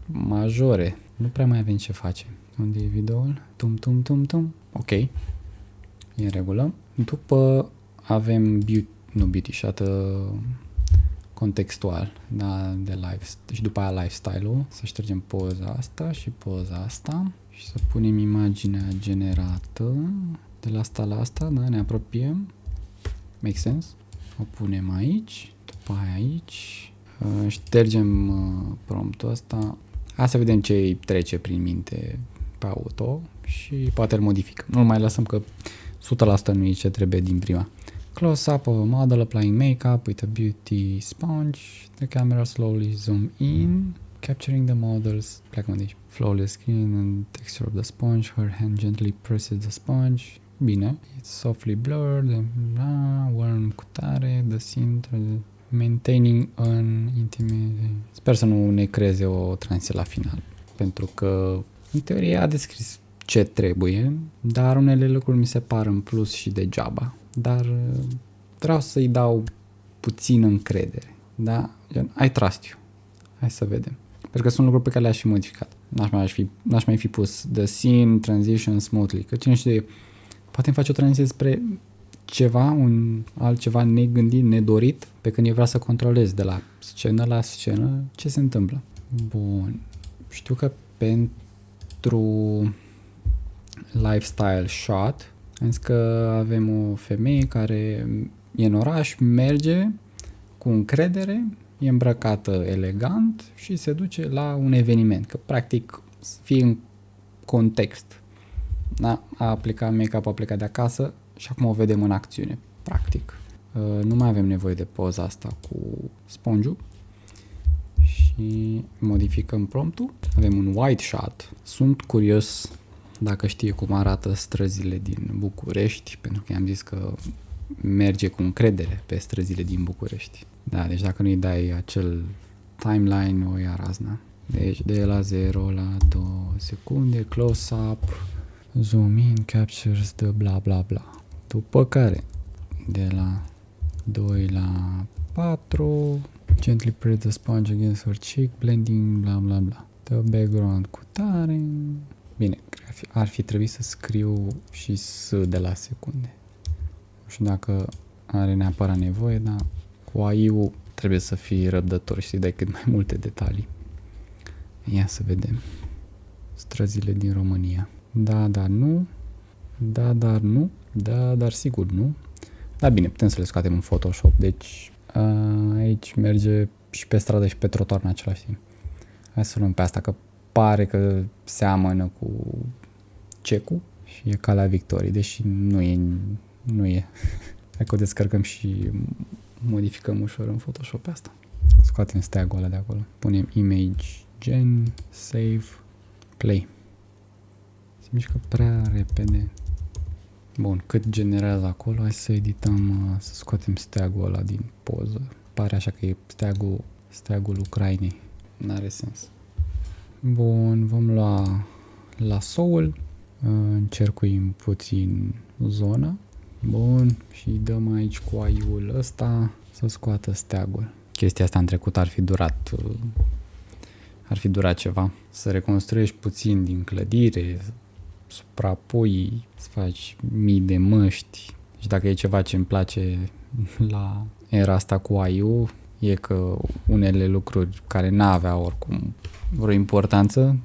majore, nu prea mai avem ce face. Unde e videoul? Tum, tum, tum, tum. Ok. E în regulă. După avem beauty shot contextual, da, de live. Și după aia lifestyle-ul. Să ștergem poza asta și poza asta. Și să punem imaginea generată. De la asta la asta, da, ne apropiem. Make sense? O punem aici, după aia aici, ștergem promptul ăsta. Hai să vedem ce îi trece prin minte pe auto și poate îl modificăm. Nu mai lăsăm că 100% nu e ce trebuie din prima. Close up of a model applying makeup with a beauty sponge. The camera slowly zoom in, capturing the model's flawless skin and texture of the sponge. Her hand gently presses the sponge. Bine. It's softly blurred, warm cu tare, the scene, maintaining an intimate. Sper să nu ne creeze o tranziție la final, pentru că în teorie a descris ce trebuie, dar unele lucruri mi se par în plus și degeaba. Dar vreau să-i dau puțin încredere, da? I trust you. Hai să vedem. Pentru că sunt lucruri pe care le-aș fi modificat. N-aș mai fi pus the scene, transition smoothly, că cine știe, poate face o tranziție spre ceva, altceva negândit, nedorit, pe când eu vreau să controlez de la scenă la scenă ce se întâmplă. Bun. Știu că pentru lifestyle shot, am zis că avem o femeie care e în oraș, merge cu încredere, e îmbrăcată elegant și se duce la un eveniment, că practic să fie în context. Da? A aplicat make-up, a plecat de acasă și acum o vedem în acțiune, practic. Nu mai avem nevoie de poza asta cu spongiul și modificăm promptul. Avem un wide shot. Sunt curios dacă știe cum arată străzile din București, pentru că i-am zis că merge cu încredere pe străzile din București. Da, deci dacă nu-i dai acel timeline, o ia razna. Deci de la 0 la 2 secunde, close-up, zoom in, captures the bla bla bla. După care, de la 2 la 4, gently press the sponge against her cheek, blending bla bla bla. The background cu tare. Bine, ar fi trebuit să scriu și S de la secunde. Nu știu dacă are neapărat nevoie, dar cu AI-ul trebuie să fii răbdător și să-i dai cât mai multe detalii. Ia să vedem. Străzile din România. Da, dar nu. Da, dar nu. Da, dar sigur nu. Da, bine, putem să le scoatem în Photoshop. Deci aici merge și pe stradă și pe trotuar în același timp. Hai să luăm pe asta, că pare că seamănă cu Cecul și e Calea Victoriei, deși nu e. Hai că o descărcăm și modificăm ușor în Photoshop pe asta. Scoatem steagul ăla de acolo. Punem image gen, save, play. Se mișcă prea repede. Bun, cât generează acolo, hai să edităm, să scoatem steagul ăla din poză. Pare așa că e steagul Ucrainei. N-are sens. Bun, vom lua lasoul, încercuim puțin zona. Bun, și dăm aici cu AI-ul ăsta să scoată steagul. Chestia asta în trecut ar fi durat ceva. Să reconstruiești puțin din clădire, suprapui, să faci mii de măști. Și dacă e ceva ce îmi place la era asta cu AI-ul, e că unele lucruri care n-aveau oricum vreo importanță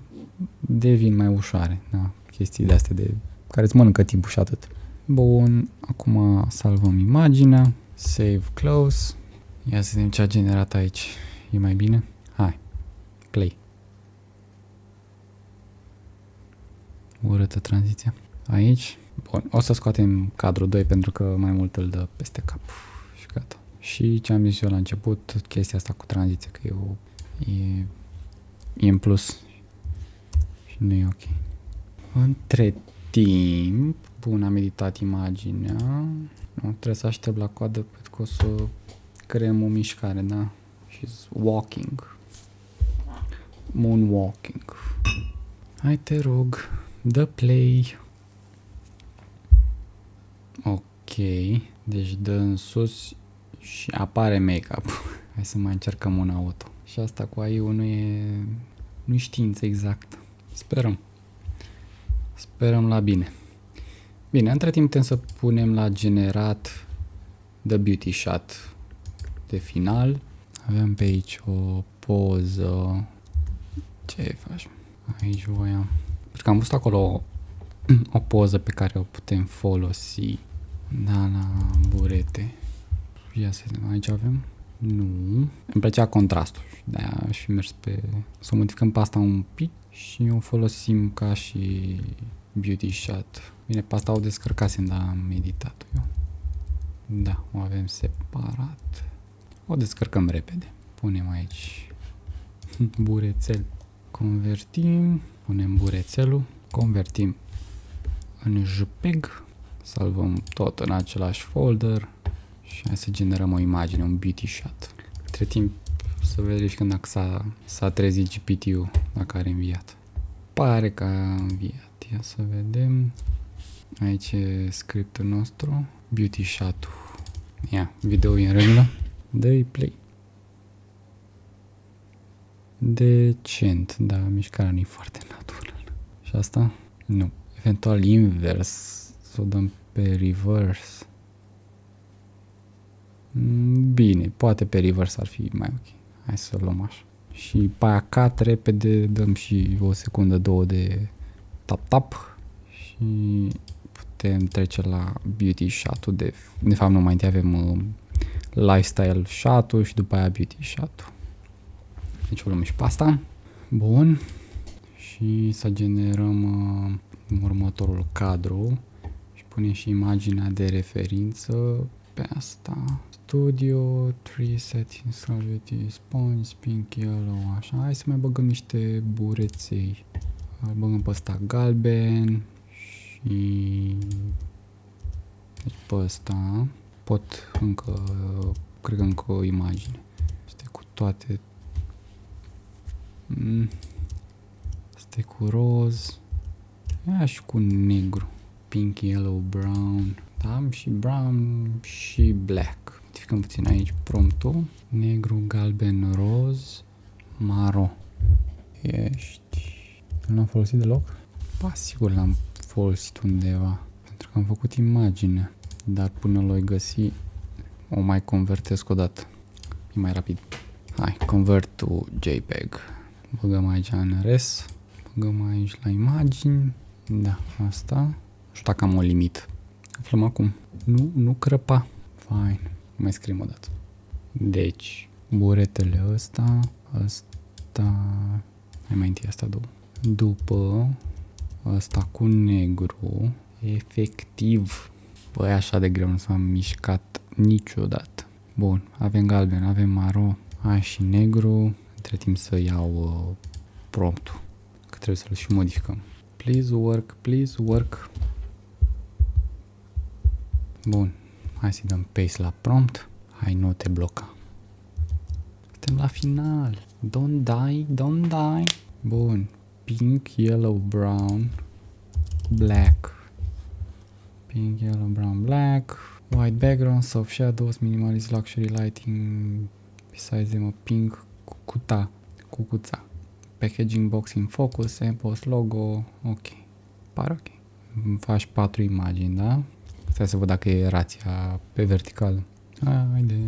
devin mai ușoare. Da? Chestii de-astea care îți mănâncă timpul și atât. Bun, acum salvăm imaginea, save close. Ia să vedem ce a generat aici. E mai bine? Hai, play. Urâtă tranziția. Aici. Bun, o să scoatem cadrul 2 pentru că mai mult îl dă peste cap. Și gata. Și ce am zis eu la început, chestia asta cu tranziție, că e în plus și nu e ok. Între timp, bun, am editat imaginea. Nu, trebuie să aștept la coadă pentru că o să creăm o mișcare, da? She's walking. Moonwalking. Hai te rog, dă play. Ok, deci dă în sus și apare make-up. Hai să mai încercăm un auto. Și asta cu AI-ul nu e știință exactă. Sperăm la bine. Bine, între timp putem să punem la generat the beauty shot de final. Avem pe aici o poză. Ce faci? Aici voiam. Pentru că am văzut acolo o poză pe care o putem folosi. Da, la burete. Ia să vedem, aici avem? Nu. Îmi plăcea contrastul. De-aia aș fi mers să o modificăm pe asta un pic și o folosim ca și beauty shot. Bine, pe asta o descărcasem, dar am editat eu. Da, o avem separat. O descărcăm repede. Punem aici burețel. Convertim. Punem burețelul. Convertim în JPEG. Salvăm tot în același folder. Și hai să generăm o imagine, un beauty shot. Între timp să verificăm dacă s-a trezit GPT-ul, dacă are înviat. Pare că a înviat. Ia să vedem. Aici e scriptul nostru. Beauty shot-ul. Ia, video e în regulă. Dă-i play. Decent, da, mișcarea nu e foarte naturală. Și asta? Nu. Eventual invers. Să o dăm pe reverse. Bine, poate pe reverse ar fi mai ok. Hai să luăm așa. Și pe aia cut repede dăm și o secundă, două de tap-tap și putem trece la beauty shot-ul de fapt nu, mai întâi avem lifestyle shot-ul și după aia beauty shot-ul. Deci o luăm și pe asta. Bun. Și să generăm următorul cadru și punem și imaginea de referință pe asta. Studio, 3 settings, gravity, sponge, pink, yellow, așa. Hai să mai băgăm niște bureței. Îl băgăm pe ăsta galben și deci pe ăsta pot cred că încă o imagine. Este cu toate. Este cu roz. Ia și cu negru. Pink, yellow, brown. Da, am și brown și black. Modificăm puțin aici promptul. Negru, galben, roz, maro. Ești. Nu l-am folosit deloc? Ba, sigur l-am folosit undeva. Pentru că am făcut imagine. Dar până l-o găsi, o mai convertesc o dată. E mai rapid. Hai, convert to JPEG. Băgăm aici în res. Băgăm aici la imagini. Da, asta. Nu știu dacă am o limită. Aflăm acum. Nu crăpa. Fine. Mai scriem o dată. Deci, buretele ăsta. Hai mai întâi asta două. După ăsta cu negru. Efectiv. Băi, așa de greu nu s-a mișcat niciodată. Bun, avem galben, avem maro. Hai și negru. Între timp să iau promptul. Că trebuie să-l și modificăm. Please work. Bun. Hai să dăm paste la prompt. Hai, nu te bloca. Suntem la final. Don't die. Bun. Pink, yellow, brown, black. Pink, yellow, brown, black. White background, soft shadows, minimalist luxury lighting. Besides them, a pink cucuța. Packaging box in focus, samples, logo. Ok. Pare ok. Faci 4 imagini, da? Stai să văd dacă e rația pe vertical. Haide.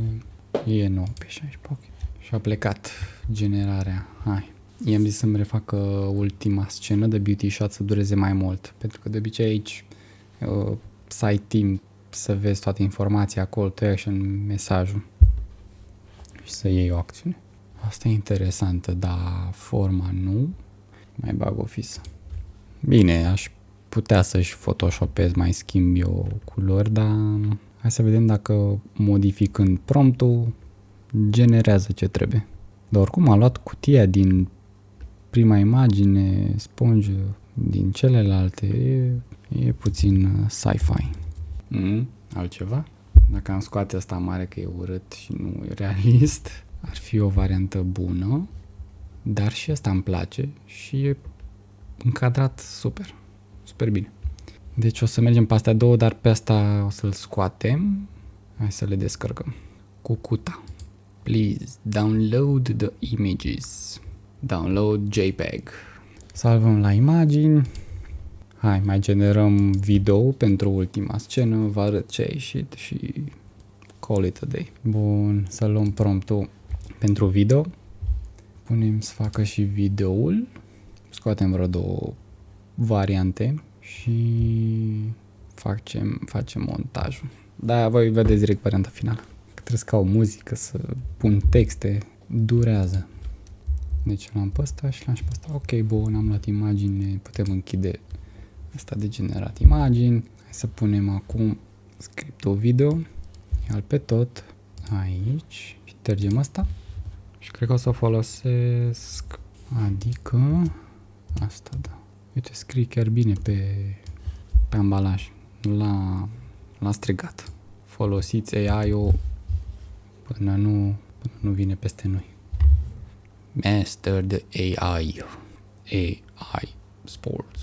E 9 pe 16. Ok. Și a plecat generarea. Hai. I-am zis să-mi refacă ultima scenă de beauty shot să dureze mai mult. Pentru că de obicei aici să ai timp să vezi toată informația, call to action, mesajul. Și să iei o acțiune. Asta e interesantă, dar forma nu. Mai bag o fisă. Bine, aș putea să-și photoshopez, mai schimb eu culori, dar hai să vedem dacă modificând promptul generează ce trebuie. Dar oricum a luat cutia din prima imagine, sponge din celelalte, e puțin sci-fi. Altceva? Dacă am scoate asta mare că e urât și nu e realist, ar fi o variantă bună, dar și ăsta îmi place și e încadrat super, super bine. Deci o să mergem pe astea două, dar pe asta o să-l scoatem. Hai să le descărcăm. Cucuta. Please download the images. Download JPEG. Salvăm la imagini. Hai, mai generăm video pentru ultima scenă. Vă arăt ce a ieșit și call it a day. Bun, să luăm promptul pentru video. Punem să facă și videoul. Scoatem vreo două variante și facem montajul. Da, voi vedeți direct varianta finală. Că trebuie să caut muzică, să pun texte, durează. Deci l-am pe ăsta și l-am și pe ăsta. Ok, bun, am luat imagine, putem închide asta de generat imagini. Hai să punem acum scriptul video, ia-l pe tot, aici, ștergem asta și cred că o să o folosesc, adică asta, da. Uite, scrie chiar bine pe ambalaj, l-a strigat. Folosiți AI-ul până nu vine peste noi. Master the AI. AI Sports.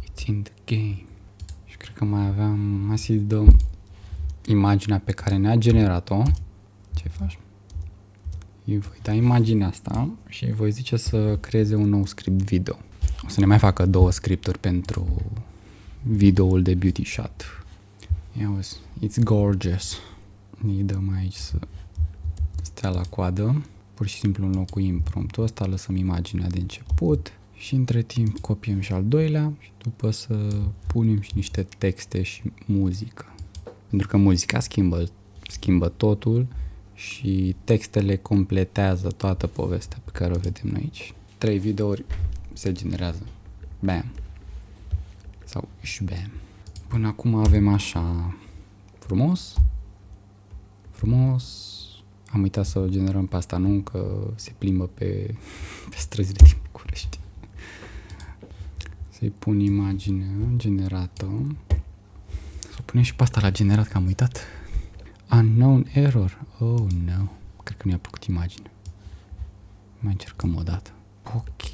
It's in the game. Și cred că mai să dăm imaginea pe care ne-a generat-o. Ce faci? Îi voi da imaginea asta și îi voi zice să creeze un nou script video. O să ne mai facă două scripturi pentru videoul de beauty shot. Ia uzi, it's gorgeous. Îi dăm aici să stea la coadă. Pur și simplu înlocuim promptul ăsta, lăsăm imaginea de început și între timp copiem și al doilea și după să punem și niște texte și muzică. Pentru că muzica schimbă totul și textele completează toată povestea pe care o vedem noi aici. 3 videouri se generează. Bam. Sau bam. Până acum avem așa frumos. Am uitat să o generăm pe asta, nu? Că se plimbă pe străzile din București. Să-i pun imaginea generată. Să o punem și pe asta la generat, că am uitat. Unknown error. Oh, no. Cred că nu i-a plăcut imaginea. Mai încercăm o dată. Ok.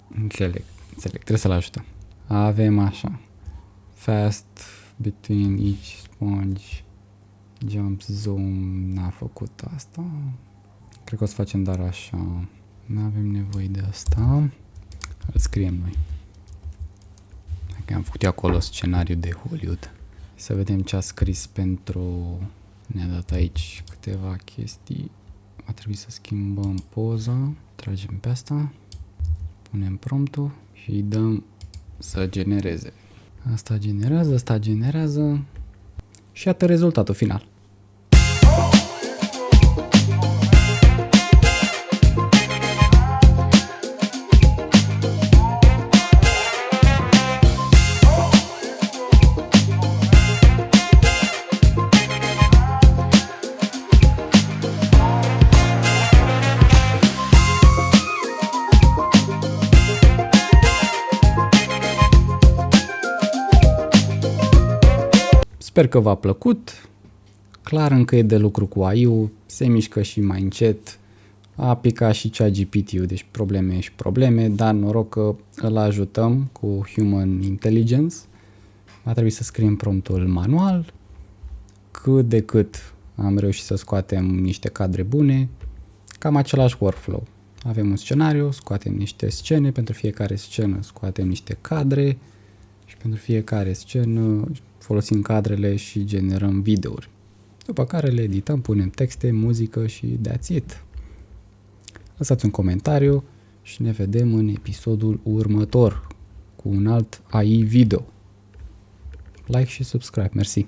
Înțeleg. Trebuie să-l ajutăm. Avem așa. Fast between each sponge. Jump zoom, n-a făcut asta. Cred că o să facem doar așa. Nu avem nevoie de asta. Îl scriem noi. Dacă am făcut eu acolo scenariu de Hollywood. Să vedem ce a scris pentru... Ne-a dat aici câteva chestii. Va trebui să schimbăm poza. Tragem pe asta. Punem promptul și îi dăm să genereze. Asta generează. Și iată rezultatul final. Sper că v-a plăcut. Clar încă e de lucru cu AI-ul, se mișcă și mai încet. A picat și ChatGPT-ul, deci probleme, dar noroc că îl ajutăm cu Human Intelligence. Va trebui să scriem promptul manual. Cât de cât am reușit să scoatem niște cadre bune. Cam același workflow. Avem un scenariu, scoatem niște scene, pentru fiecare scenă scoatem niște cadre și pentru fiecare scenă folosim cadrele și generăm videouri. După care le edităm, punem texte, muzică și that's it. Lăsați un comentariu și ne vedem în episodul următor cu un alt AI video. Like și subscribe. Mersi!